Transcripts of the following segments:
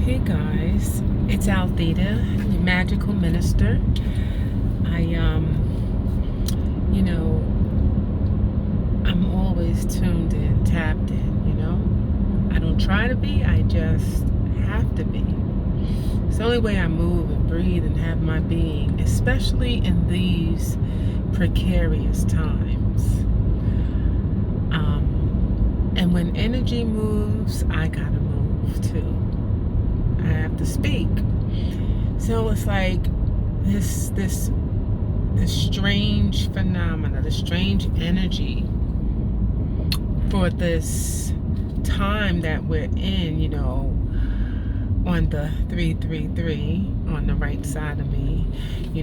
Hey guys, it's Altheta, the magical minister. I you know, I'm always tuned in, tapped in. I don't try to be, I just have to be. It's the only way I move and breathe and have my being, especially in these precarious times. And when energy moves, I gotta move too. I have to speak. So it's like this strange phenomena, this strange energy for this time that we're in, on the 333 on the right side of me.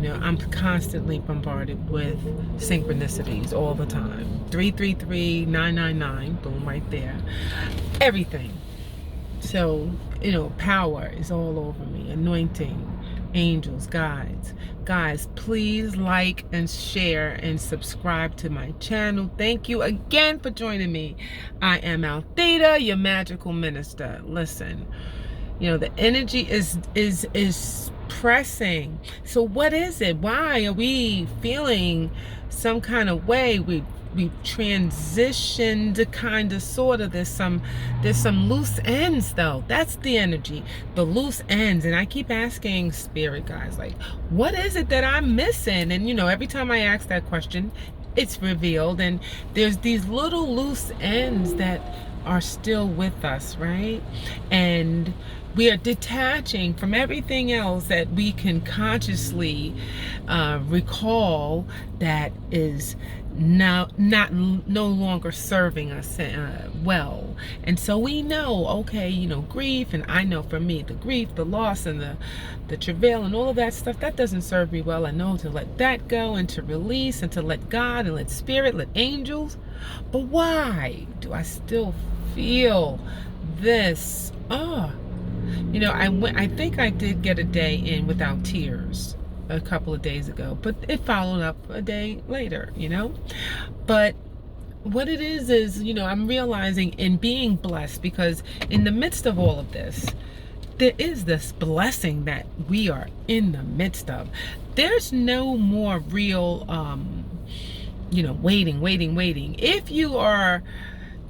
I'm constantly bombarded with synchronicities all the time. 333, 999, boom, right there. Everything. So, power is all over me. Anointing, angels, guides. Guys, please like and share and subscribe to my channel. Thank you again for joining me. I am Altheta, your magical minister. Listen, the energy is pressing. So what is it? Why are we feeling some kind of way? We've transitioned kind of sort of. There's some loose ends though. That's the energy, the loose ends. And I keep asking spirit guys, like, what is it that I'm missing? And every time I ask that question, it's revealed. And there's these little loose ends that are still with us, right? And we are detaching from everything else that we can consciously recall that is no longer serving us well. And so we know, okay, grief, and I know for me, the grief, the loss, and the travail, and all of that stuff, that doesn't serve me well. I know to let that go, and to release, and to let God, and let spirit, let angels. But why do I still feel this? I think I did get a day in without tears a couple of days ago, but it followed up a day later, But what it is, I'm realizing in being blessed, because in the midst of all of this, there is this blessing that we are in the midst of. There's no more real, waiting. If you are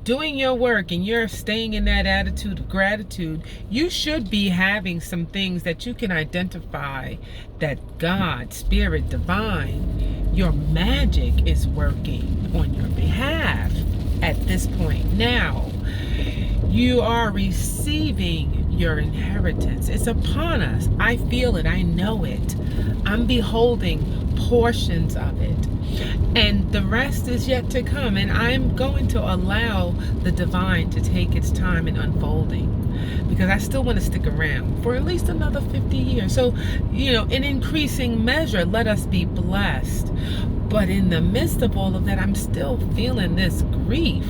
doing your work and you're staying in that attitude of gratitude, you should be having some things that you can identify that God, spirit, divine, your magic is working on your behalf at this point. Now, you are receiving your inheritance. It's upon us. I feel it. I know it. I'm beholding portions of it. And the rest is yet to come. And I'm going to allow the divine to take its time in unfolding, because I still want to stick around for at least another 50 years. So, in increasing measure, let us be blessed. But in the midst of all of that, I'm still feeling this grief.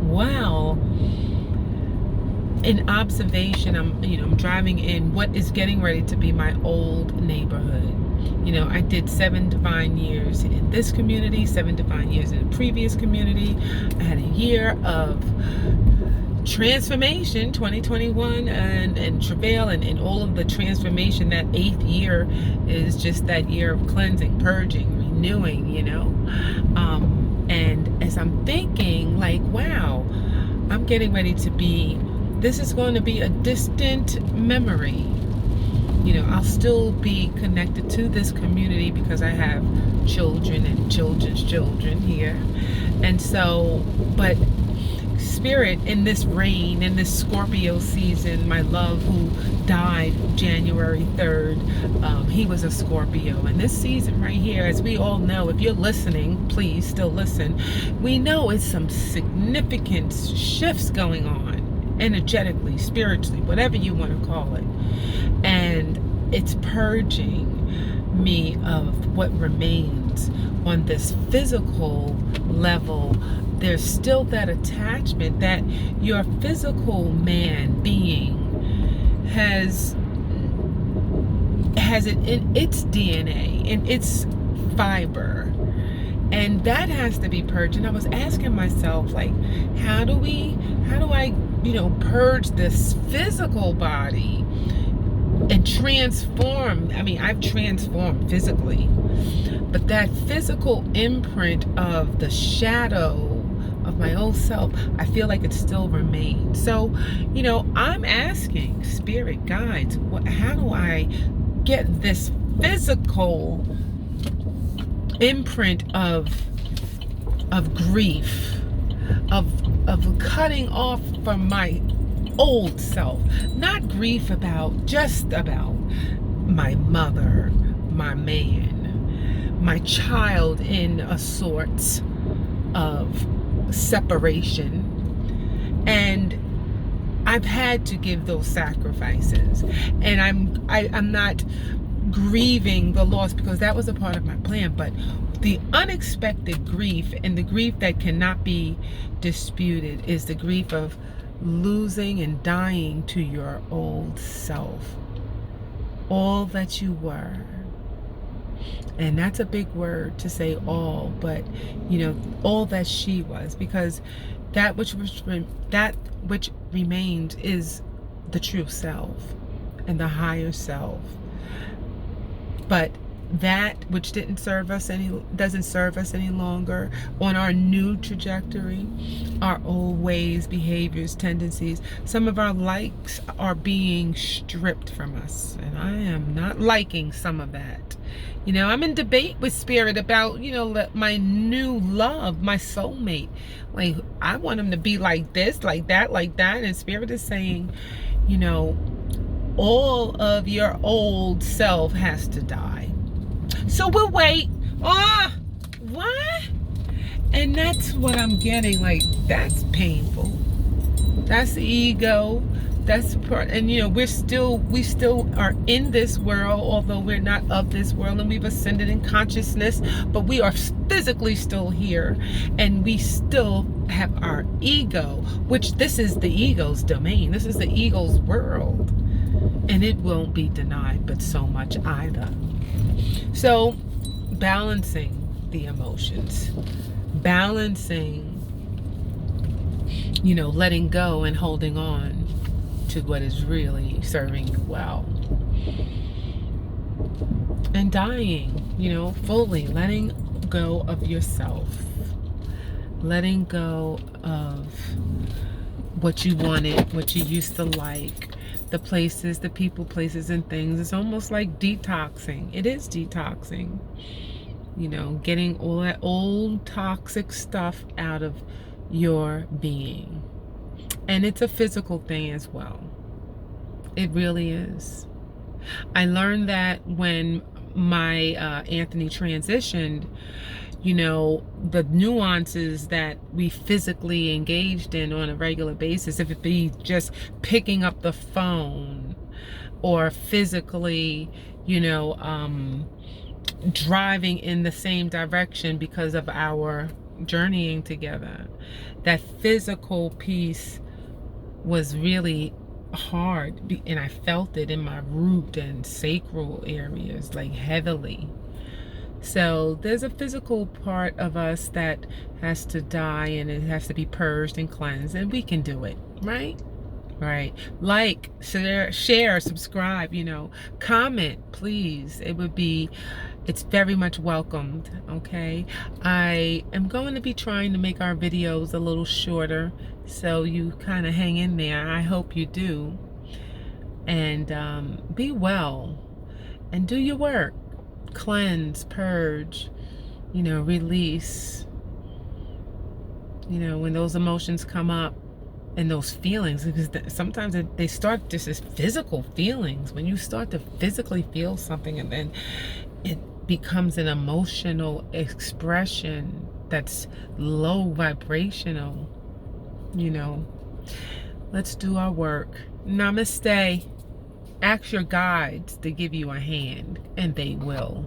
Well, in observation, I'm driving in what is getting ready to be my old neighborhood. I did 7 divine years in this community, 7 divine years in the previous community. I had a year of transformation, 2021, and travail, and all of the transformation. That 8th year is just that year of cleansing, purging, renewing, and as I'm thinking, like, wow, I'm getting ready to be, this is going to be a distant memory. I'll still be connected to this community because I have children and children's children here. And so, but spirit, in this rain, in this Scorpio season, my love, who died January 3rd, he was a Scorpio. And this season right here, as we all know, if you're listening, please still listen, we know it's some significant shifts going on energetically, spiritually, whatever you want to call it. And it's purging me of what remains on this physical level. There's still that attachment that your physical man being has it in its DNA, in its fiber. And that has to be purged. And I was asking myself, like, how do I purge this physical body and transform. I mean, I've transformed physically, but that physical imprint of the shadow of my old self, I feel like it still remains. So, I'm asking spirit guides, how do I get this physical imprint of grief, of cutting off from my old self, not grief just about my mother, my man, my child, in a sort of separation. And I've had to give those sacrifices, and I'm not grieving the loss, because that was a part of my plan. But the unexpected grief, and the grief that cannot be disputed, is the grief of losing and dying to your old self, all that you were. And that's a big word to say, all, but all that she was, because that which remains is the true self and the higher self. But that which doesn't serve us any longer on our new trajectory, our old ways, behaviors, tendencies, some of our likes are being stripped from us, and I am not liking some of that. I'm in debate with spirit about my new love, my soulmate. Like, I want him to be like this, like that, and spirit is saying, all of your old self has to die. So we'll wait. What? And that's what I'm getting. Like, that's painful. That's the ego. That's part. And we still are in this world, although we're not of this world, and we've ascended in consciousness, but we are physically still here, and we still have our ego, which this is the ego's domain. This is the ego's world, and it won't be denied, but so much either. So, balancing the emotions, balancing, letting go and holding on to what is really serving you well, and dying, fully letting go of yourself, letting go of what you wanted, what you used to like, the places, the people, places, and things. It's almost like detoxing. It is detoxing. Getting all that old toxic stuff out of your being. And it's a physical thing as well. It really is. I learned that when my Anthony transitioned, the nuances that we physically engaged in on a regular basis, if it be just picking up the phone, or physically, driving in the same direction because of our journeying together, that physical piece was really hard, and I felt it in my root and sacral areas, like, heavily. So there's a physical part of us that has to die, and it has to be purged and cleansed, and we can do it, right? Like, share, subscribe, comment, please. It's very much welcomed. Okay, I am going to be trying to make our videos a little shorter, so you kind of hang in there. I hope you do. And be well, and do your work. Cleanse, purge, release. When those emotions come up, and those feelings, because sometimes they start just as physical feelings. When you start to physically feel something, and then it becomes an emotional expression that's low vibrational, let's do our work. Namaste. Ask your guides to give you a hand, and they will.